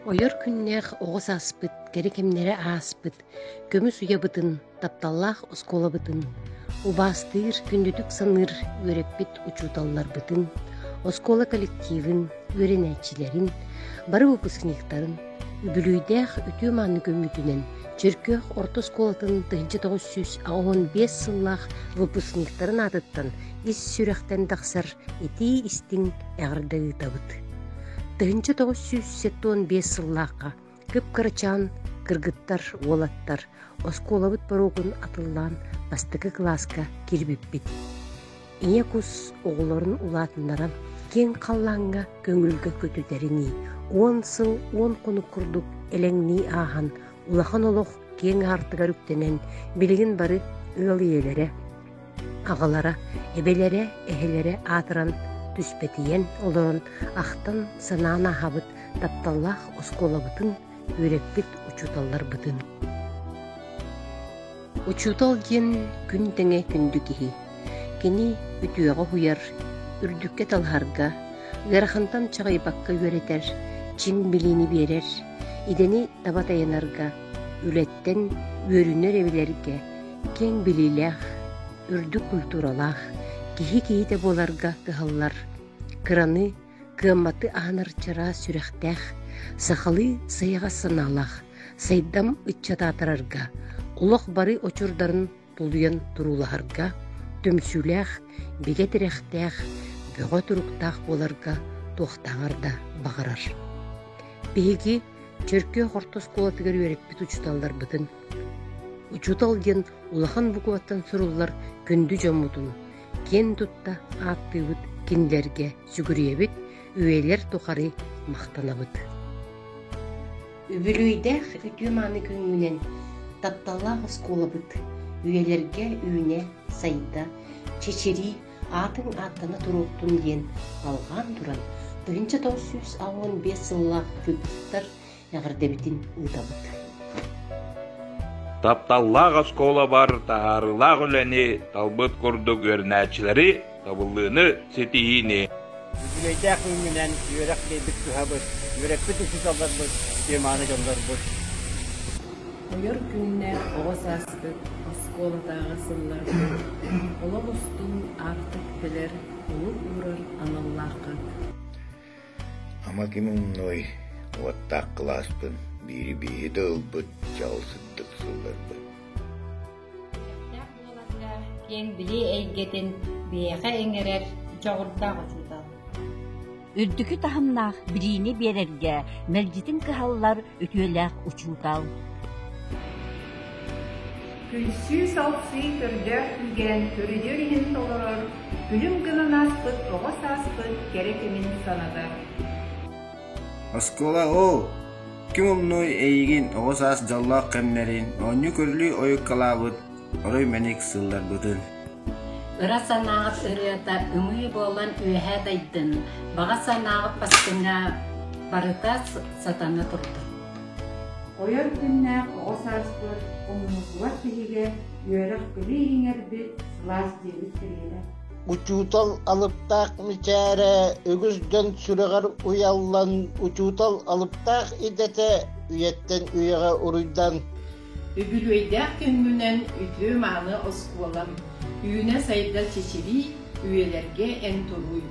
Ойор күннех оҕус ааспыт, керекемнере ааспыт, көмүс уябытын, тапталлаах осколабытын, убаастыыр күндүтүк саныр үөреппит учууталларбытын, оскола коллективын, үөренээчилерин, бары выпускниктарын, үбүлүйдээх үтүү маанны көмүтүнен, Чөркөөх орто сколатын 1915 сыллаах выпускниктарын атыттан ис сүрэхтэн тахсар ити истиң эҕардагыытабыт. 1915 сыллааққа кып-кырачаан кыргыттар уолаттар осколабыт баругун атыллаан бастыкы класска кирбиппит. Ине кус оҕолорун улаатыннара кең халлааңҥа көҥүлгө көтүтерини 10 сыл 10 конук курдук элеңнии аахан улахан олох кең аартыгар үктенен билигин бары ыал иелере, аҕалара, эбелере, эһелере аатыран түспетиен олорон ахтан санаана хабыт тапталлаах осколабытын үөреппит учууталларбытын. Учуутал диэн күн тэҥэ күндү киһи. Кини үтүөҕө хуяр, үрдүкке талһарга, ыарахантан чаҕайбакка үөретэр, чиң билини биэрэр, идени табатайанарга, үлэттэн үөрүнөр эбилэргэ, кең билилээх, үрдүк культуралаах, киһи-киһите буоларга кыһаллар, кыраны, кыамматы аанар чара сүрэхтээх, сахалы сайаҕа санаалаах, сайдам ыччатаатарарга, улох бары очурдарын тулуян турулаһарга, төмсүлээх, бигэ тирэхтээх, бөҕө туруктаах буоларга туохтааҥарда баҕарар. Биһиги Чөркөөх орто сколатыгар үөреппит учуталларбытын. Учутал диэн улахан букуаттан суруллар күндү дьоммутун, кен тутта ааттыыбыт кинилэргэ сүгүриэбит, үөлэр тухары махтанабыт. Үбүлүйдээх үтүү мааны күнгүнэн тапталлаах осколабыт, үөлэргэ үүнэ, сайда, чечери, аатын ааттана туруоттун диэн алгаан туран 1915 сыллаах кыпыттар эҕэрдэбитин ыытабыт. Тапталлаах оскола бар тахаарылаах үлэни талбыт курдук үөрнээчилери табыллыыны сетиһиини. Үбүлүйдээх күнгүнэн үөрэх дейбит түһэбыт, үөреппит учуталларбыт, үтүөмааны дьоллорбут. Ойор күннэр оҕос ааспыт, осколатааҕа сылларбыт, олох устун аартык билэр, улук уурар аналлааххат. Ама кимунной уаттаак кылааспын, бири-бири дылбыт, жалсыттык сылларбыт. Яктаах буоларга кең били эйгетин биэхэ эҥэрэр дьоҕурдаах учуутал. Үрдүкү таһымнаах бириини биэрэргэ мэлдьитин кыһаллар үтүөлээх учуутал. Күлсүү салсый көрдөөх күлген көрүдөр иһин толорор, күлүм гынан аспыт, оҕос аспыт, керекемин санадар. Оскола о, ким умной эйигин оҕос аас жаллаах кэмнэрин, оонньу көрүлүү ойуккалаабыт, орой мэник сылларбытын. Ыра санааҕыт ырыата үҥүй буолан үөһэ дайдын, баҕа санааҕыт бастыҥа барыта сатана турда. Ойор күннээх оҕос аспыт, оҥнугуар киһиге үөрэх кыли иҥэрбит, сылаас диэбит кириэрэ. Учуутал алыптаах мичээрэ өгүздөн сүрэҕэр уяллан учуутал алыптаах идэтэ үйэттэн үйэҕэ уруйдан. Үбүлүйдээх күнгүнэн үтүү мааны осколам, үүнэ сайда чечери үөлэргэ эн туруй.